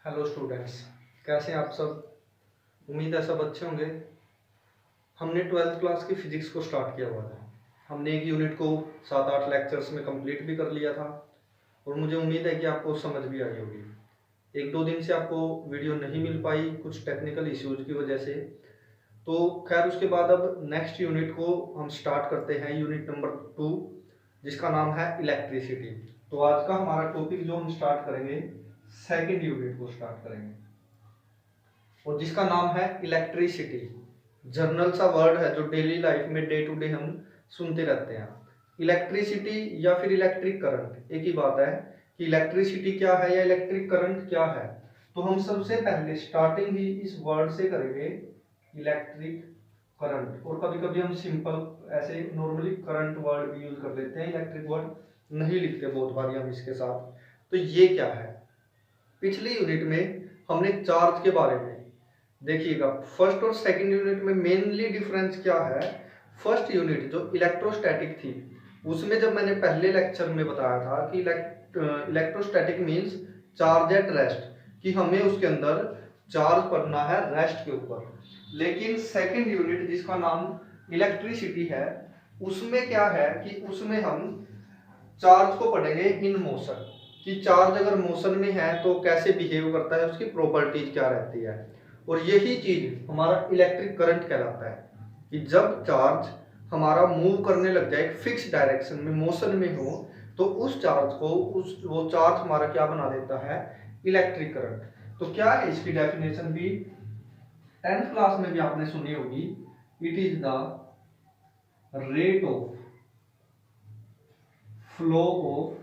Hello students, कैसे हैं आप सब। उम्मीद है सब अच्छे होंगे। हमने 12th क्लास की फिजिक्स को स्टार्ट किया हुआ था। हमने एक यूनिट को 7-8 लेक्चर्स में कंप्लीट भी कर लिया था और मुझे उम्मीद है कि आपको समझ भी आई होगी। एक दो दिन से आपको वीडियो नहीं मिल पाई कुछ टेक्निकल इश्यूज की वजह से। तो खैर उसके बाद अब नेक्स्ट यूनिट को हम स्टार्ट करते हैं, यूनिट नंबर 2, जिसका नाम है इलेक्ट्रिसिटी। तो आज का हमारा टॉपिक जो हम स्टार्ट करेंगे, सेकेंड यूनिट को स्टार्ट करेंगे और जिसका नाम है इलेक्ट्रिसिटी। जर्नल सा वर्ड है जो डेली लाइफ में डे टू डे हम सुनते रहते हैं। इलेक्ट्रिसिटी या फिर इलेक्ट्रिक करंट एक ही बात है कि इलेक्ट्रिसिटी क्या है या इलेक्ट्रिक करंट क्या है। तो हम सबसे पहले स्टार्टिंग ही इस वर्ड से करेंगे, इलेक्ट्रिक करंट। और कभी कभी हम सिंपल ऐसे नॉर्मली करंट वर्ड भी यूज कर लेते हैं, इलेक्ट्रिक वर्ड नहीं लिखते बहुत बार हम इसके साथ। तो ये क्या है, पिछली यूनिट में हमने चार्ज के बारे में देखिएगा। फर्स्ट और सेकंड यूनिट में मेनली डिफरेंस क्या है। फर्स्ट यूनिट जो इलेक्ट्रोस्टैटिक थी, उसमें जब मैंने पहले लेक्चर में बताया था कि electrostatic means charge at rest, कि हमें उसके अंदर चार्ज पड़ना है रेस्ट के ऊपर। लेकिन सेकंड यूनिट जिसका नाम इलेक्ट्रिसिटी है, उसमें क्या है कि उसमें हम चार्ज को पढ़ेंगे इन मोशन, कि चार्ज अगर मोशन में है तो कैसे बिहेव करता है, उसकी प्रॉपर्टीज क्या रहती है। और यही चीज हमारा इलेक्ट्रिक करंट कहलाता है, कि जब चार्ज हमारा मूव करने लग जाए फिक्स डायरेक्शन में, मोशन में हो, तो उस चार्ज को वो चार्ज हमारा क्या बना देता है, इलेक्ट्रिक करंट। तो क्या है इसकी डेफिनेशन भी 10th क्लास में भी आपने सुनी होगी। It is the rate of flow of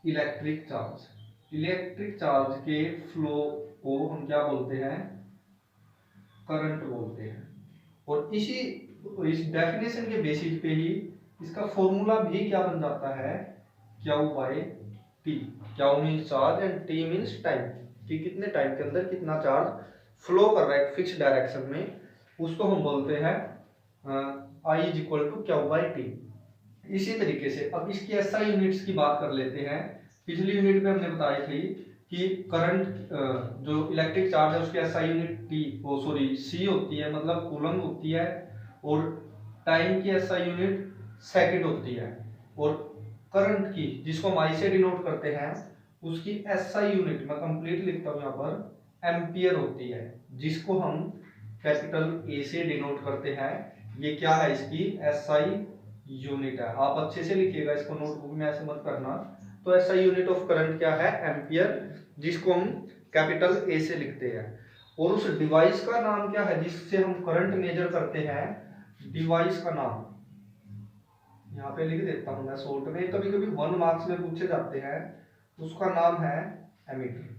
electric charge. Electric charge के फ्लो को हम क्या बोलते हैं, करंट बोलते हैं। और इस डेफिनेशन के बेसिस पे ही इसका फॉर्मूला भी क्या बन जाता है, Q by T. Q means charge and T means time, कि कितने टाइम के अंदर कितना चार्ज फ्लो कर रहा है फिक्स डायरेक्शन में, उसको हम बोलते हैं I is equal to Q by T. इसी तरीके से अब इसकी एसआई यूनिट्स की बात कर लेते हैं। पिछली यूनिट में हमने बताई थी कि करंट जो इलेक्ट्रिक चार्ज है उसकी एसआई यूनिट टी सी होती है, मतलब कूलम होती है। और टाइम की एसआई यूनिट सेकंड होती है। और करंट की, जिसको हम आई से डिनोट करते हैं, उसकी एसआई यूनिट मैं कंप्लीट लिखता हूं यहाँ पर, एम्पियर होती है, जिसको हम कैपिटल ए से डिनोट करते हैं। ये क्या है, इसकी एसआई यूनिट है। आप अच्छे से लिखिएगा इसको, नोटबुक में ऐसे मत करना। तो ऐसा यूनिट ऑफ करंट क्या है, एम्पियर, जिसको हम कैपिटल ए से लिखते हैं। और उस डिवाइस का नाम क्या है जिससे हम करंट मेजर करते हैं, डिवाइस का नाम यहाँ पे लिख देता हूं मैं शॉर्ट में, कभी कभी 1 मार्क्स में पूछे जाते हैं। उसका नाम है एमीटर।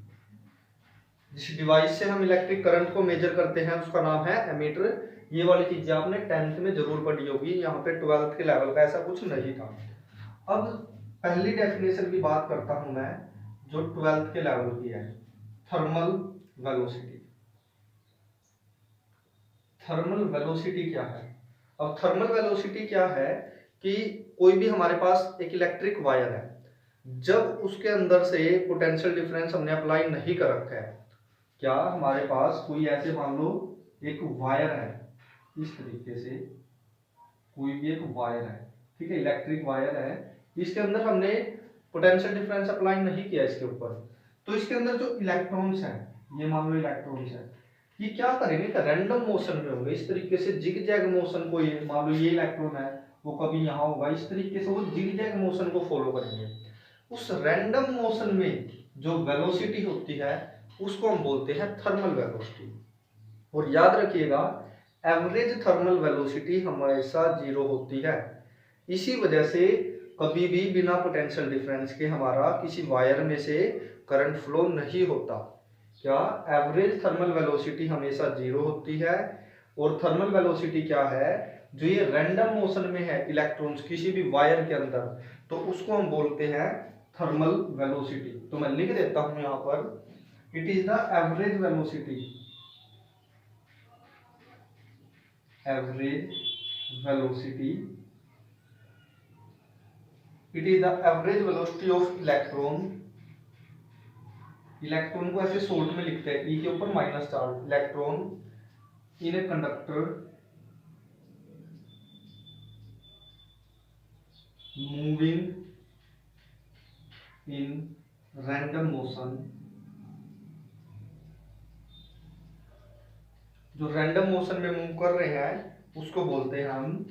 जिस डिवाइस से हम इलेक्ट्रिक करंट को मेजर करते हैं उसका नाम है एमीटर। ये वाली चीजें आपने 10th में जरूर पढ़ी होगी, यहाँ पे 12th के लेवल का ऐसा कुछ नहीं था। अब पहली डेफिनेशन की बात करता हूं मैं, जो 12th के लेवल की है, थर्मल वेलोसिटी। थर्मल वेलोसिटी क्या है। अब थर्मल वेलोसिटी क्या है कि कोई भी हमारे पास एक इलेक्ट्रिक वायर है, जब उसके अंदर से पोटेंशियल डिफरेंस हमने अप्लाई नहीं कर रखा है, क्या हमारे पास कोई ऐसे मान लो एक वायर है, इस तरीके से कोई भी एक वायर है, ठीक है, इलेक्ट्रिक वायर है, इसके अंदर हमने पोटेंशियल डिफरेंस अप्लाई नहीं किया इसके ऊपर। तो इसके अंदर जो इलेक्ट्रॉन्स हैं, ये मान लो इलेक्ट्रॉन्स हैं, ये क्या करेंगे, रैंडम मोशन में होंगे, इस तरीके से जिग जैग मोशन को, ये मान लो ये इलेक्ट्रॉन है, वो कभी यहाँ होगा, इस तरीके से वो जिग जैग मोशन को फॉलो करेंगे। उस रैंडम मोशन में जो वेलोसिटी होती है उसको हम बोलते हैं थर्मल वेलोसिटी। और याद रखिएगा, एवरेज थर्मल वेलोसिटी हमेशा 0 होती है। इसी वजह से कभी भी बिना पोटेंशियल डिफरेंस के हमारा किसी वायर में से करंट फ्लो नहीं होता। क्या, एवरेज थर्मल वेलोसिटी हमेशा 0 होती है। और थर्मल वेलोसिटी क्या है, जो ये रैंडम मोशन में है इलेक्ट्रॉन्स किसी भी वायर के अंदर, तो उसको हम बोलते हैं थर्मल वेलोसिटी। तो मैं लिख देता हूं यहां पर, it is the average velocity, average velocity, it is the average velocity of electron electron को ऐसे शॉर्ट में लिखते हैं, ई के ऊपर minus charge, electron in a conductor moving in random motion. जो रैंडम मोशन में मूव कर रहे हैं उसको बोलते हैं हम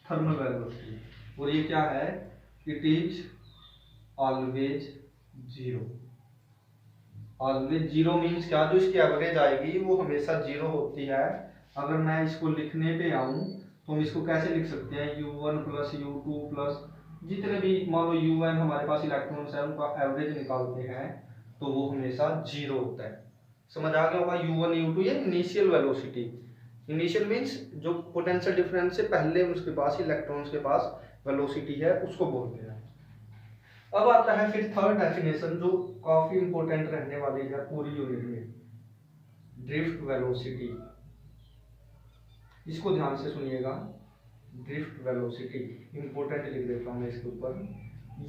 थर्मल वेलोसिटी। और ये क्या है, it is always zero. Always zero means क्या, जो इसकी एवरेज आएगी वो हमेशा जीरो होती है। अगर मैं इसको लिखने पे आऊं तो हम इसको कैसे लिख सकते हैं, u1 प्लस u2 प्लस जितने भी मान लो un हमारे पास इलेक्ट्रॉन्स है उनका एवरेज निकालते हैं तो वो हमेशा जीरो होता है। समझ आ गया होगा, u1 u2 ये इनिशियल वेलोसिटी। इनिशियल मीन्स जो पोटेंशियल डिफरेंस से पहले उसके पास इलेक्ट्रॉन्स के पास वेलोसिटी है उसको बोलते हैं। अब आता है फिर थर्ड डेफिनेशन जो काफी इंपॉर्टेंट रहने वाली है पूरी यूनिट में, ड्रिफ्ट वेलोसिटी। इसको ध्यान से सुनिएगा, ड्रिफ्ट वेलोसिटी इंपॉर्टेंट लिख देता हूं मैं इसके ऊपर।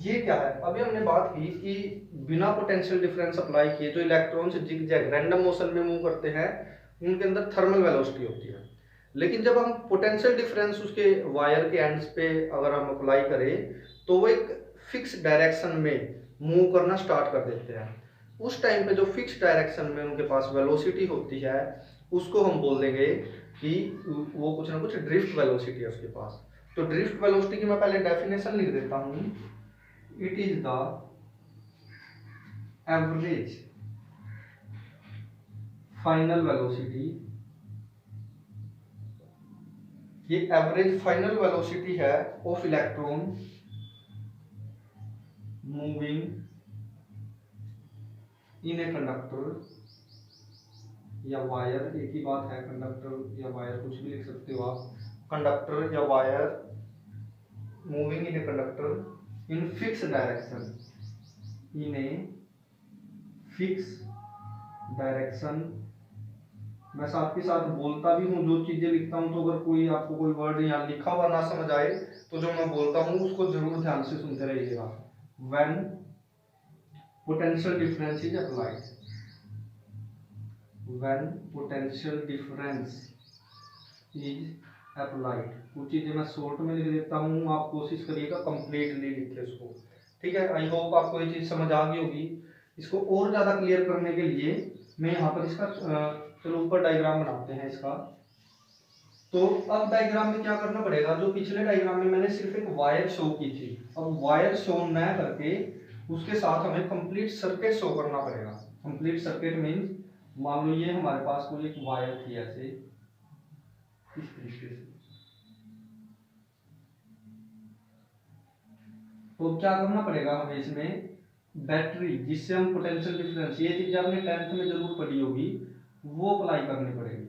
ये क्या है, अभी हमने बात की कि बिना पोटेंशियल डिफरेंस अप्लाई किए जो इलेक्ट्रॉन्स जिगजैग रैंडम मोशन में मूव करते हैं उनके अंदर थर्मल वेलोसिटी होती है। लेकिन जब हम पोटेंशियल डिफरेंस उसके वायर के एंड्स पे अगर हम अप्लाई करें तो वो एक फिक्स डायरेक्शन में मूव करना स्टार्ट कर देते हैं। उस टाइम पे जो फिक्स डायरेक्शन में उनके पास वेलोसिटी होती है उसको हम बोल देंगे कि वो कुछ ना कुछ ड्रिफ्ट वेलोसिटी है उसके पास। तो ड्रिफ्ट वेलोसिटी की मैं पहले डेफिनेशन लिख देता हूं, it is the average final velocity. ये एवरेज फाइनल वेलोसिटी है of electron moving in a conductor या वायर, एक ही बात है, कंडक्टर या वायर कुछ भी लिख सकते हो आप, कंडक्टर या wire moving in a conductor in fix direction, in a fix direction. मैं साथ के साथ बोलता भी हूँ जो चीजें लिखता हूँ, तो अगर कोई आपको कोई वर्ड यहाँ लिखा हुआ ना समझ आए तो जो मैं बोलता हूँ उसको जरूर ध्यान से सुनते रहिएगा। When potential difference is applied, when potential difference is applied, कुछ चीजें मैं शॉर्ट में लिख देता हूँ, आप कोशिश करिएगा कंप्लीटली लिखे इसको, ठीक है। आई होप आपको ये चीज समझ आ गई होगी। इसको और ज्यादा क्लियर करने के लिए मैं यहाँ पर इसका चलो ऊपर डायग्राम बनाते हैं इसका। तो अब डायग्राम में क्या करना पड़ेगा, जो पिछले डायग्राम में मैंने सिर्फ एक वायर शो की थी, अब वायर शो न करके उसके साथ हमें कंप्लीट सर्किट शो करना पड़ेगा। कंप्लीट सर्किट मींस मान लो ये हमारे पास कोई एक वायर थी ऐसे इस तरीके से, तो क्या करना पड़ेगा हमें इसमें बैटरी, जिससे हम पोटेंशियल डिफरेंस, ये चीज आपने 10th में जरूर पढ़ी होगी, वो अप्लाई करनी पड़ेगी।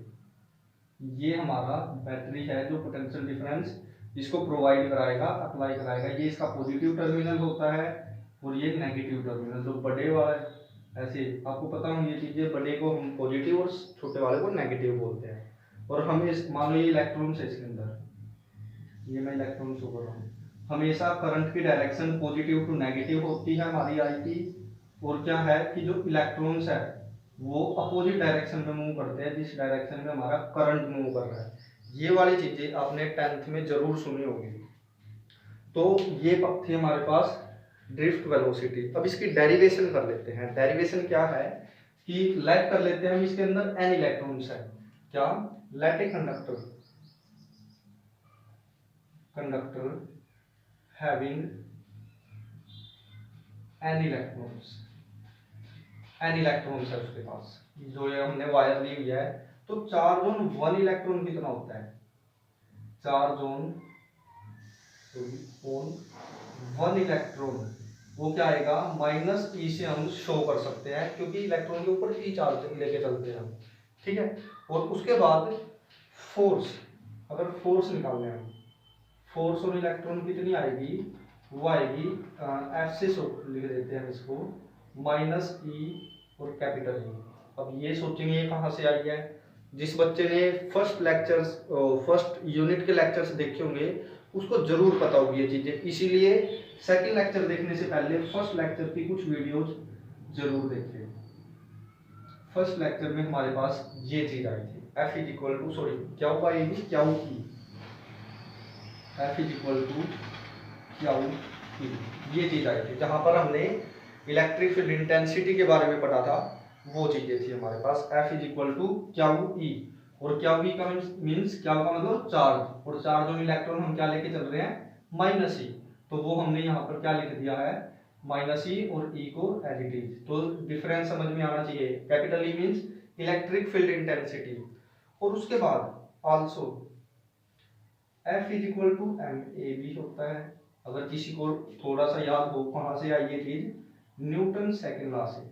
ये हमारा बैटरी है जो पोटेंशियल डिफरेंस इसको प्रोवाइड कराएगा, अप्लाई कराएगा। ये इसका पॉजिटिव टर्मिनल होता है और ये नेगेटिव टर्मिनल, जो बड़े वाला ऐसे आपको पता हो ये चीजें, बड़े को हम पॉजिटिव और छोटे वाले को नेगेटिव बोलते हैं। और हम इस मान लो ये इलेक्ट्रॉन्स है इसके अंदर, ये मैं इलेक्ट्रॉन शो कर रहा हूँ, हमेशा करंट की डायरेक्शन पॉजिटिव टू नेगेटिव होती है हमारी आई की। और क्या है कि जो इलेक्ट्रॉन्स है वो अपोजिट डायरेक्शन में मूव करते हैं, जिस डायरेक्शन में हमारा करंट मूव कर रहा है। ये वाली चीजें आपने 10th में जरूर सुनी होगी। तो ये थी हमारे पास ड्रिफ्ट वेलोसिटी। अब इसकी डेरिवेशन कर लेते हैं। डेरिवेशन क्या है कि लेट कर लेते हैं हम इसके अंदर n इलेक्ट्रॉन्स है, क्या let a conductor having n electrons है उसके पास, जो ये हमने वायर ली हुई है। तो चार्ज ऑन 1 इलेक्ट्रॉन कितना होता है, चार्ज ऑन 1 इलेक्ट्रॉन वो क्या आएगा, माइनस ई से हम शो कर सकते हैं क्योंकि इलेक्ट्रॉन के ऊपर ई चार्ज लेके चलते हैं हम, ठीक है। और उसके बाद फोर्स, अगर फोर्स निकालने हैं, फोर्स और इलेक्ट्रॉन कितनी आएगी, वो आएगी एफ से लिख देते हैं इसको, माइनस ई और कैपिटल ई। अब ये सोचेंगे ये कहाँ से आई है, जिस बच्चे ने फर्स्ट यूनिट के लेक्चर्स देखे होंगे उसको जरूर पता होगी ये चीजें, इसीलिए सेकंड लेक्चर देखने से पहले फर्स्ट लेक्चर की कुछ वीडियोज जरूर देखें। फर्स्ट लेक्चर में हमारे पास ये चीज आई थी, F is equal to sorry क्या आएगी क्याऊ की, एफ इज इक्वल टू क्याऊ की, ये चीज आई थी जहां पर हमने इलेक्ट्रिक फील्ड इंटेंसिटी के बारे में पढ़ा था। वो चीजें थी हमारे पास, एफ इज इक्वल टू क्याऊ ई, और क्याऊ ई का मीन्स क्या का मतलब चार्ज, और चार्ज ऑन इलेक्ट्रॉन हम क्या लेके चल रहे हैं माइनस ई, तो वो हमने यहाँ पर क्या लिख दिया है माइनस ई और ई को एज इट इज। तो डिफरेंस समझ में आना चाहिए, capital E means electric field intensity, और उसके बाद also F is equal to m a भी होता है। अगर किसी को थोड़ा सा याद हो कहां से आई ये चीज, न्यूटन सेकंड लॉ से,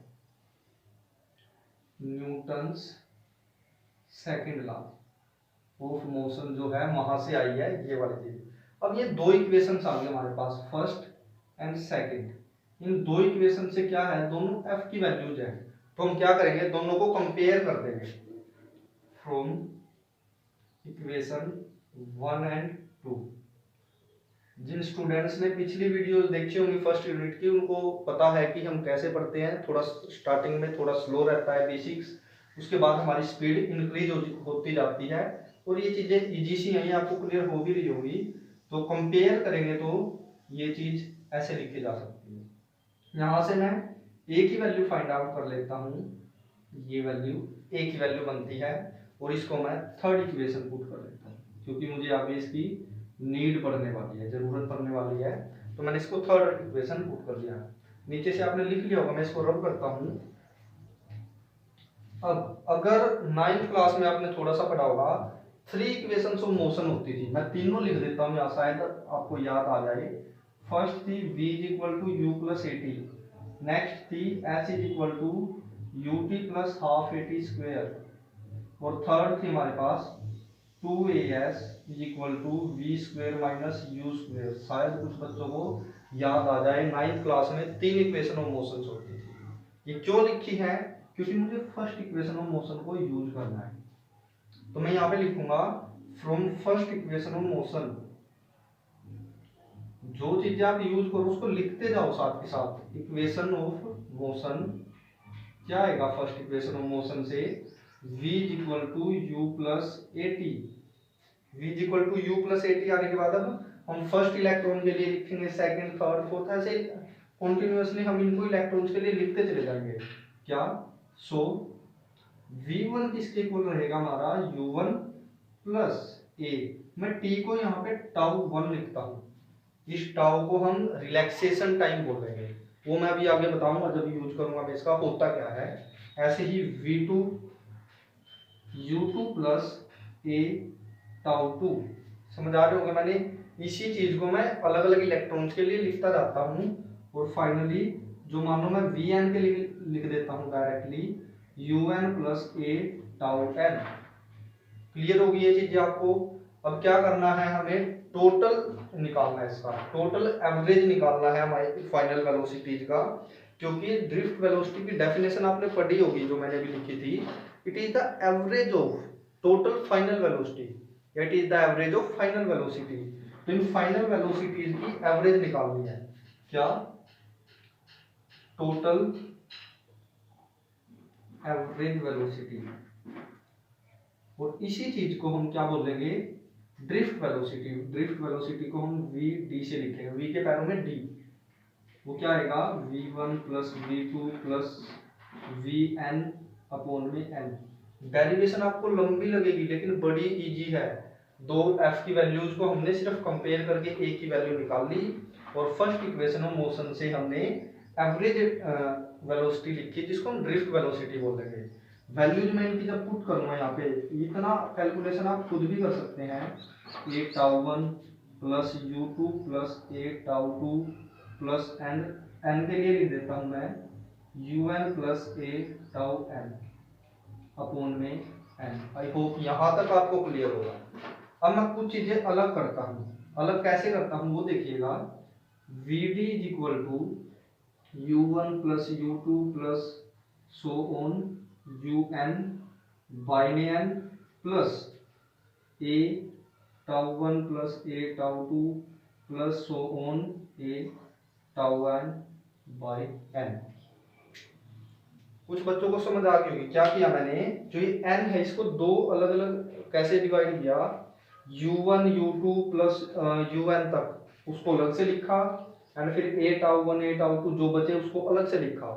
Newton second law of motion जो है वहां से आई है ये वाली चीज। अब ये दो इक्वेशंस आ गए हमारे पास, फर्स्ट एंड सेकंड, इन दो इक्वेशन से क्या है दोनों एफ की वैल्यूज है, तो हम क्या करेंगे दोनों को कंपेयर कर देंगे फ्रॉम इक्वेशन 1 एंड 2। जिन स्टूडेंट्स ने पिछली वीडियोस देखी होंगी फर्स्ट यूनिट की, उनको पता है कि हम कैसे पढ़ते हैं, थोड़ा स्टार्टिंग में थोड़ा स्लो रहता है बेसिक्स, उसके बाद हमारी स्पीड इंक्रीज होती जाती है, और ये चीजें इजी सी हैं, आपको क्लियर हो भी रही होगी। तो कंपेयर करेंगे तो ये चीज ऐसे लिखी जा सकती है, यहां से मैं ए की वैल्यू फाइंड आउट कर लेता हूं, ये वैल्यू ए की वैल्यू बनती है, और इसको मैं थर्ड इक्वेशन पुट कर लेता हूं, क्योंकि मुझे अभी इसकी नीड पड़ने वाली है, जरूरत पड़ने वाली है, तो मैंने इसको थर्ड इक्वेशन पुट कर दिया। नीचे से आपने लिख लिया होगा, मैं इसको रब करता हूं। अब अगर 9th क्लास में आपने थोड़ा सा पढ़ा होगा 3 इक्वेशंस ऑफ मोशन होती थी, मैं तीनों लिख देता हूं, या शायद आपको याद आ जाए। फर्स्ट थी v is equal to u plus a t, next थी h is equal to u t plus half a t square, और थर्ड थी हमारे पास 2as is equal to v square minus u square. शायद कुछ बच्चों को याद आ जाए 9th क्लास में 3 इक्वेशन ऑफ मोशन होती थी। ये क्यों लिखी है, क्योंकि मुझे फर्स्ट इक्वेशन ऑफ मोशन को यूज करना है, तो मैं यहाँ पे लिखूंगा from first equation of motion. जो चीजें आप यूज करो उसको लिखते जाओ साथ के साथ। इक्वेशन ऑफ मोशन क्या आएगा फर्स्ट इक्वेशन ऑफ मोशन से, v is equal to u plus a t, v is equal to u plus a t आने के बाद अब हम फर्स्ट इलेक्ट्रॉन के लिए लिखेंगे, सेकंड थर्ड फोर्थ, ऐसे कंटिन्यूअसली हम इनको इलेक्ट्रॉन्स के लिए लिखते चले जाएंगे। क्या सो v1 किसके इक्वल रहेगा हमारा u1 प्लस a, मैं t को यहाँ पे टाउ 1 लिखता हूँ, इस टाउ को हम रिलैक्सेशन टाइम बोलेंगे, वो मैं अभी आगे बताऊंगा जब यूज करूंगा मैं इसका होता क्या है। ऐसे ही v2 u2 plus a tau 2, समझ आ रहे होंगे, मैंने इसी चीज को मैं अलग अलग इलेक्ट्रॉन्स के लिए लिखता जाता हूँ, और फाइनली जो मान लो मैं vn के लिए लिख देता हूँ directly un plus a tau n। Clear होगी ये चीजें आपको। अब क्या करना है, हमें टोटल निकालना है, इसका टोटल एवरेज निकालना है हमारे फाइनल वेलोसिटीज का, क्योंकि ड्रिफ्ट वेलोसिटी की डेफिनेशन आपने पढ़ी होगी जो मैंने भी लिखी थी, it is the average of total final velocity, it is the average of final velocity. तो इन फाइनल वेलोसिटीज की एवरेज निकालनी है, क्या टोटल एवरेज वेलोसिटी, और इसी चीज को हम क्या बोलेंगे ड्रिफ्ट वेलोसिटी। ड्रिफ्ट वेलोसिटी को हम v d से लिखेंगे, v के पैरों में d, वो क्या आएगा v1 plus v2 plus vn upon में n। डेरिवेशन आपको लंबी लगेगी लेकिन बड़ी इजी है। दो f की वैल्यूज को हमने सिर्फ कंपेयर करके a की वैल्यू निकाल ली, और फर्स्ट इक्वेशन ऑफ मोशन से हमने एवरेज वेलोसिटी लिखी जिसको हम ड्रिफ्ट वेलोसिटी बोलेंगे। वैल्यूज में इनकी जब पुट करूंगा यहाँ पे, इतना कैलकुलेशन आप खुद भी कर सकते हैं, a tau 1 plus u2 plus a tau 2 plus n के लिए लिख देता हूं मैं un plus a tau n upon में n। आई होप यहाँ तक आपको क्लियर होगा। अब मैं कुछ चीजें अलग करता हूँ, अलग कैसे करता हूँ वो देखिएगा। vd is equal to u1 plus u2 plus so on un by में n plus a tau 1 plus a tau 2 plus so on a tau n by n। कुछ बच्चों को समझ आ गई होगी क्या किया मैंने, जो ये n है इसको दो अलग अलग कैसे डिवाइड किया, u1 u2 प्लस un तक उसको अलग से लिखा, एंड फिर a टाउ 1 a टाउ 2 जो बचे उसको अलग से लिखा,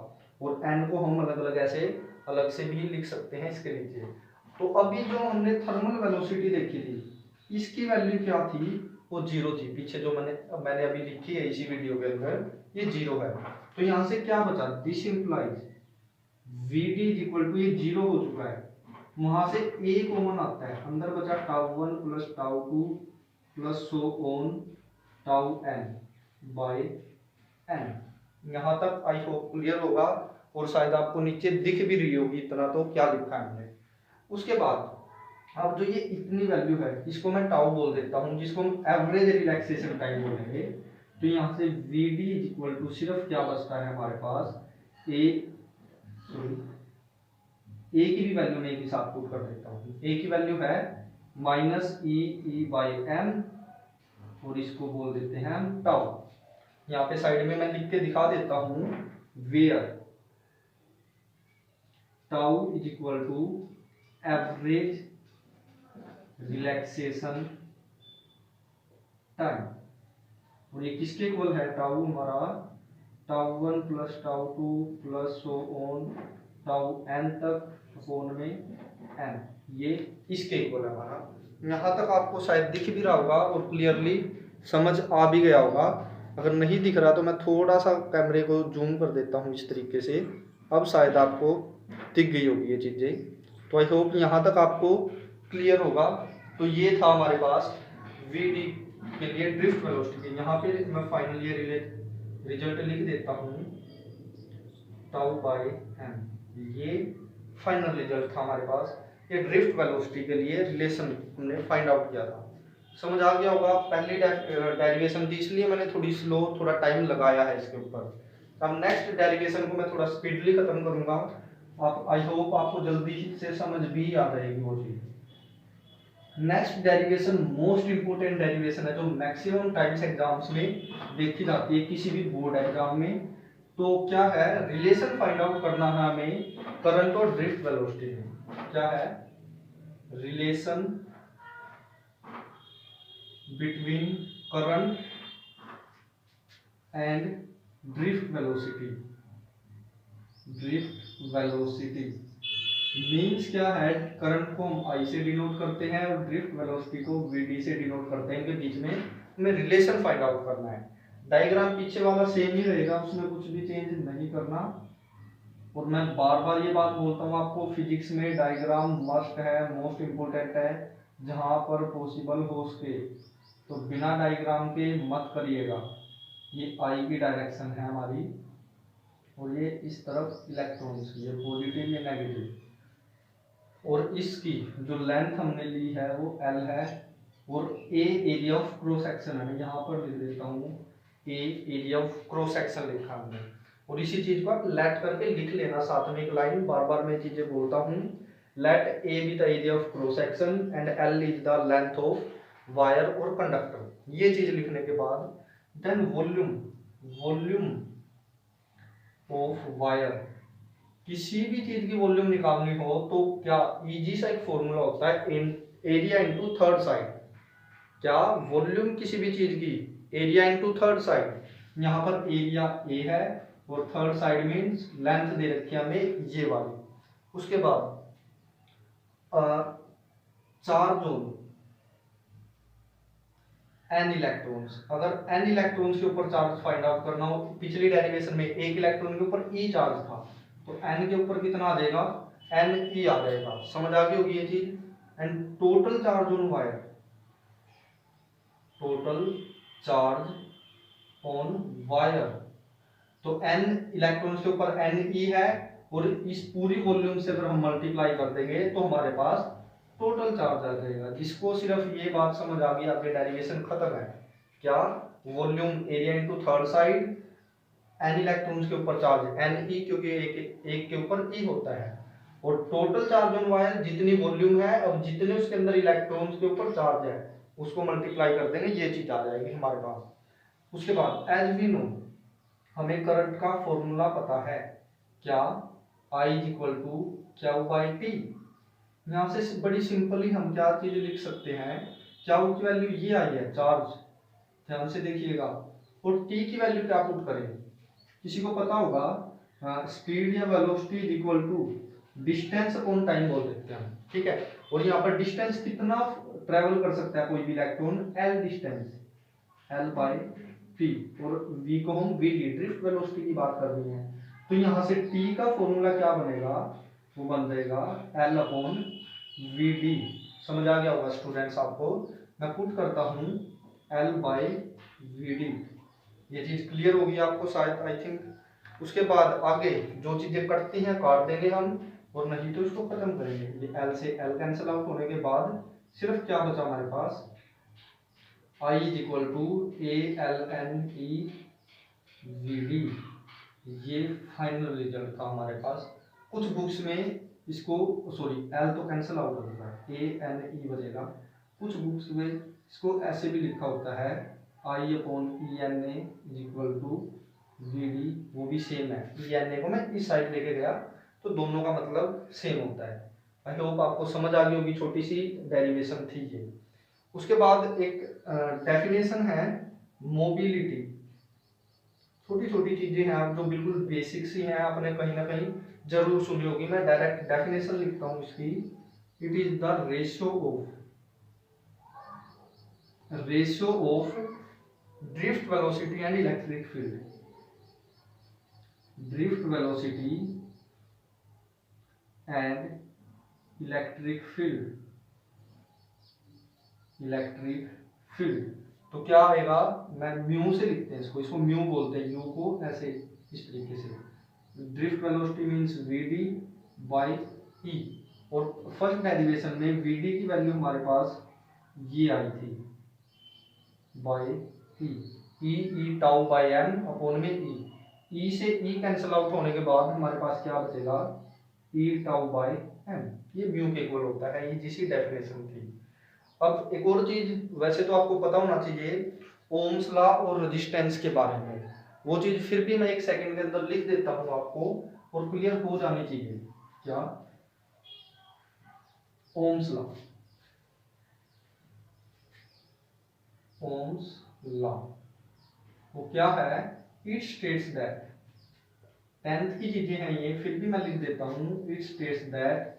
और n को हम अलग अलग ऐसे अलग से भी लिख सकते हैं इसके नीचे। तो अभी जो हमने थर्मल वेलोसिटी देखी थी इसकी वैल्यू क्या थी, वो जीरो थी। पीछे जो मैंने अभी लिखी है इसी वीडियो के अंदर ये जीरो है। तो यहाँ से क्या बचा, this implies Vd is equal to, ये जीरो हो चुका है, वहां से a कॉमन आता है, अंदर बचा tau 1 plus tau 2 plus so on tau n by n। यहाँ तक आई होप क्लियर होगा, और शायद आपको नीचे दिख भी रही होगी इतना तो क्या लिखा है हमने। उसके बाद अब जो ये इतनी वैल्यू है इसको मैं टाउ बोल देता हूँ, जिसको हम एवरेज रिलैक्सेशन टाइम बोलेंगे। तो यहाँ से Vd इज इक्वल टू सिर्फ क्या बचता है हमारे पास, ए की भी वैल्यू मैं एक ही साथ पुट कर देता हूँ। ए की वैल्यू है माइनस ई बाई एम, और इसको बोल देते हैं हम टाउ। यहाँ पे साइड में मैं लिख के दिखा देता हूँ, where tau is equal to average relaxation time, और ये किसके इक्वल है, टाउ हमारा tau 1 plus tau 2 plus so on tau n तक फोन में n, ये इसके इक्वल है हमारा। यहाँ तक आपको शायद दिख भी रहा होगा और क्लियरली समझ आ भी गया होगा। अगर नहीं दिख रहा तो मैं थोड़ा सा कैमरे को जूम कर देता हूँ इस तरीके से, अब शायद आपको दिख गई होगी ये चीज़ें। तो आई होप यहाँ तक आपको क्लियर होगा। तो ये था हमारे पास Vd के लिए ड्रिफ्ट वेलोसिटी। यहाँ पे मैं फाइनल ये रिजल्ट लिख देता हूँ, टाउ बाई m, ये फाइनल रिजल्ट था हमारे पास। ये ड्रिफ्ट वेलोसिटी के लिए रिलेशन हमने फाइंड आउट किया था। समझ आ गया होगा। पहली डेरिवेशन थी इसलिए मैंने थोड़ी स्लो, थोड़ा टाइम लगाया है इसके ऊपर। अब नेक्स्ट डेरिवेशन को मैं थोड़ा स्पीडली खत्म करूंगा। आप आई होप आपको जल्दी से समझ भी आ जाएगी वो चीज। Next derivation most important derivation है, जो मैक्सिमम टाइम्स एग्जाम्स में देखी जाती है किसी भी बोर्ड एग्जाम में। तो क्या है, रिलेशन फाइंड आउट करना है हमें करंट और ड्रिफ्ट वेलोसिटी में। क्या है, relation between current and drift velocity. Drift velocity means क्या है, करंट को हम I से डिनोट करते हैं और ड्रिफ्ट वेलोसिटी को Vd से डिनोट करते हैं। इनके बीच में हमें रिलेशन फाइंड आउट करना है। डायग्राम पीछे वाला सेम ही रहेगा, उसमें कुछ भी चेंज नहीं करना। और मैं बार बार ये बात बोलता हूँ आपको, फिजिक्स में डायग्राम मस्ट है, मोस्ट इम्पोर्टेंट है। जहाँ पर पॉसिबल हो सके तो बिना डायग्राम के मत करिएगा। ये I की डायरेक्शन है हमारी, और ये इस तरफ इलेक्ट्रॉन्स की, ये पॉजिटिव या नेगेटिव। और इसकी जो लेंथ हमने ली है वो L है, और A area of cross section है। यहाँ पर लिख देता हूँ A area of cross section लिखा हमने। और इसी चीज को आप लेट करके लिख लेना साथ में एक लाइन। बार बार मैं चीजें बोलता हूँ, let A be the area of cross section and L is the length of wire और कंडक्टर। ये चीज लिखने के बाद देन वॉल्यूम ऑफ वायर, किसी भी चीज की वॉल्यूम निकालनी हो तो क्या इजी सा एक फॉर्मूला होता है, एरिया इनटू थर्ड साइड। क्या, वॉल्यूम किसी भी चीज की एरिया इनटू थर्ड साइड। यहाँ पर एरिया ए है और थर्ड साइड मींस लेंथ दे रखी है हमें ये वाली। उसके बाद चार्ज ऑन n इलेक्ट्रॉन्स। अगर n इलेक्ट्रॉन्स के ऊपर चार्ज फाइंड आउट करना हो, पिछली डेरिवेशन में एक इलेक्ट्रॉन के ऊपर e चार्ज था, तो n के ऊपर कितना आ जाएगा, n e आ जाएगा। समझ आ गई होगी ये चीज। And total charge on wire, total charge on wire, तो n इलेक्ट्रॉन्स के ऊपर n e है, और इस पूरी वॉल्यूम से अगर हम मल्टीप्लाई कर देंगे तो हमारे पास टोटल चार्ज आ जाएगा। जिसको सिर्फ ये बात समझ आ गई, आपकी डेरिवेशन खत्म है। क्या, volume area into third side, n electrons के ऊपर चार्ज Ne, क्योंकि एक के ऊपर E होता है, और टोटल चार्ज ऑन वायर जितनी वॉल्यूम है और जितने उसके अंदर इलेक्ट्रॉन्स के ऊपर चार्ज है उसको मल्टीप्लाई कर देंगे, ये चीज आ जाएगी हमारे पास। उसके बाद एज वी नो, हमें करंट का फॉर्मूला पता है। क्या, I is equal to Q by t. यहाँ से बड़ी सिंपली हम क्या चीज लिख सकते हैं, क्यू की वैल्यू ये आई है चार्ज, ध्यान से देखिएगा, और टी की वैल्यू क्या पुट करें, किसी को पता होगा स्पीड या velocity is equal to distance upon time बोल देते हैं, ठीक है। और यहाँ पर डिस्टेंस कितना ट्रेवल कर सकता है कोई भी electron, L distance, L by T, और वी को हम वी डी ड्रिफ्ट वेलोसिटी की बात कर रही है। तो यहाँ से टी का फॉर्मूला क्या बनेगा, वो बन जाएगा एल अपॉन वी डी। समझ आ गया होगा स्टूडेंट्स आपको, मैं पुट करता हूँ एल बाई वी डी, ये चीज क्लियर होगी आपको शायद, आई थिंक। उसके बाद आगे जो चीजें कटती हैं काट देंगे हम, और नहीं तो इसको खत्म करेंगे। ये एल से एल कैंसिल आउट होने के बाद सिर्फ क्या बचा हमारे पास, I is equal to A L N E V D, ये फाइनल रिजल्ट था हमारे पास। कुछ बुक्स में इसको सॉरी एल तो कैंसिल आउट होगा, ए एन ई बचेगा। कुछ बुक्स में इसको ऐसे भी लिखा होता है I upon E N A is equal to V D, वो भी सेम है। ई एन ए को मैं इस साइड लेके गया तो दोनों का मतलब सेम होता है। आई होप आपको समझ आ गई होगी, छोटी सी डेरिवेशन थी ये। उसके बाद एक डेफिनेशन है मोबिलिटी, छोटी छोटी चीजें हैं आप जो बिल्कुल बेसिक्स ही हैं, आपने कहीं ना कहीं जरूर सुनी होगी। मैं डायरेक्ट डेफिनेशन लिखता हूं इसकी, it is the ratio of drift velocity and electric field, drift velocity and electric field. तो क्या आएगा, मैं म्यू से लिखते हैं इसको, इसको म्यू बोलते हैं, यू को ऐसे इस तरीके से। Drift velocity means V D by E, और फर्स्ट डेरिवेशन में वी डी की वैल्यू हमारे पास ये आई थी by E, E tau by N upon में ई से ई कैंसिल आउट होने के बाद हमारे पास क्या बचेगा, ई टाउ बाई एन, ये म्यू के इक्वल होता है, ये जिसी डेफिनेशन थी। अब एक और चीज वैसे तो आपको पता होना चाहिए ओम्स लॉ और रेजिस्टेंस के बारे में, वो चीज फिर भी मैं एक सेकंड के अंदर लिख देता हूं आपको, और क्लियर हो जानी चाहिए। क्या ओम्स लॉ, ओम्स लॉ वो क्या है, इट स्टेट्स दैट, 10th की चीजें हैं ये, फिर भी मैं लिख देता हूं, इट स्टेट्स दैट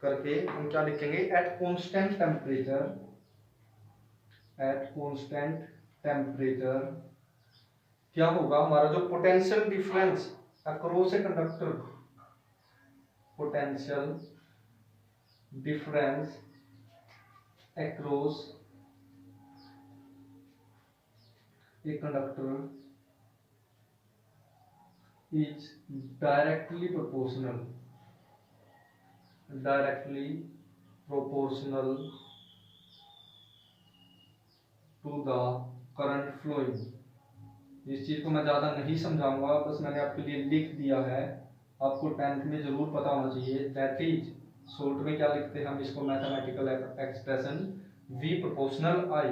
करके हम क्या लिखेंगे, एट कांस्टेंट टेम्परेचर क्या होगा, हमारा जो potential difference across a conductor, potential difference across a conductor is directly proportional to the current flowing। इस चीज को मैं ज्यादा नहीं समझाऊंगा, बस मैंने आपके लिए लिख दिया है, आपको 10th में जरूर पता होना चाहिए। दैट इज शॉर्ट में क्या लिखते हैं हम इसको, mathematical expression V proportional I,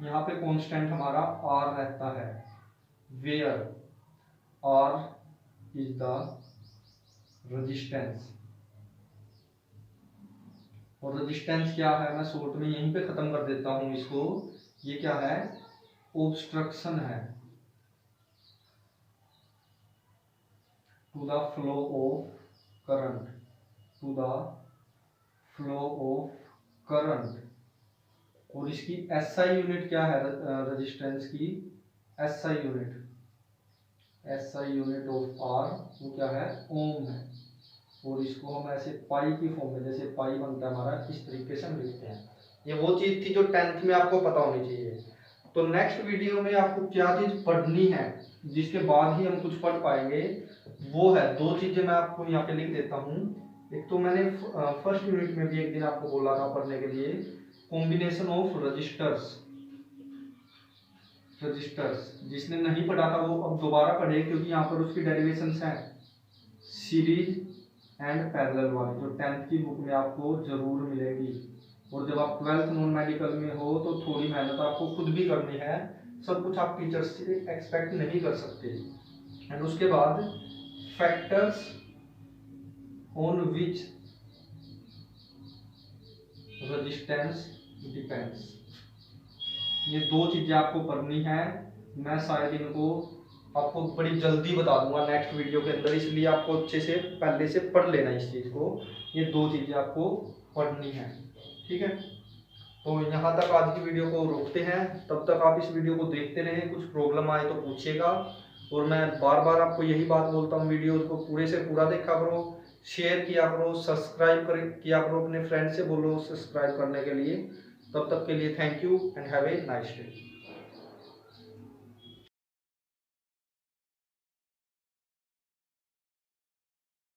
यहाँ पे कांस्टेंट हमारा R रहता है, where R is the resistance, और रेजिस्टेंस क्या है, मैं शॉर्ट में यहीं पे खत्म कर देता हूं इसको, ये क्या है, ऑब्स्ट्रक्शन है to the flow of current, और इसकी SI यूनिट क्या है, रेजिस्टेंस की SI यूनिट ऑफ R वो क्या है, ओम है, और इसको हम ऐसे पाई की फॉर्म में, जैसे पाई बनता है हमारा, इस तरीके से हम लिखते हैं। ये वो चीज थी जो 10th में आपको पता होनी चाहिए। तो नेक्स्ट वीडियो में आपको क्या चीज पढ़नी है, जिसके बाद ही हम कुछ पढ़ पाएंगे, वो है दो चीजें मैं आपको यहाँ पे लिख देता हूँ। एक तो मैंने फर्स्ट यूनिट में भी एक दिन आपको बोला था पढ़ने के लिए, कॉम्बिनेशन ऑफ रजिस्टर्स, जिसने नहीं पढ़ा था वो अब दोबारा पढ़े, क्योंकि यहाँ पर उसकी डेरिवेशंस हैं सीरीज एंड पैरेलल वाली, जो 10th की बुक में आपको जरूर मिलेगी। और जब आप 12th नॉन मेडिकल में हो तो थोड़ी मेहनत आपको खुद भी करनी है, सब कुछ आप टीचर्स से एक्सपेक्ट नहीं कर सकते। एंड उसके बाद factors on which resistance depends. ये दो चीजें आपको पढ़नी है। मैं शायद इनको आपको बड़ी जल्दी बता दूंगा नेक्स्ट वीडियो के अंदर, इसलिए आपको अच्छे से पहले से पढ़ लेना इस चीज को। ये दो चीजें आपको पढ़नी है, ठीक है। तो यहाँ तक आज की वीडियो को रोकते हैं, तब तक आप इस वीडियो को देखते रहें, कुछ प्रॉब्लम आए तो पूछिएगा। और मैं बार बार आपको यही बात बोलता हूँ, वीडियो को पूरे से पूरा देखा करो, शेयर किया करो, सब्सक्राइब किया करो, अपने फ्रेंड से बोलो सब्सक्राइब करने के लिए। तब तक के लिए thank you and have a nice day.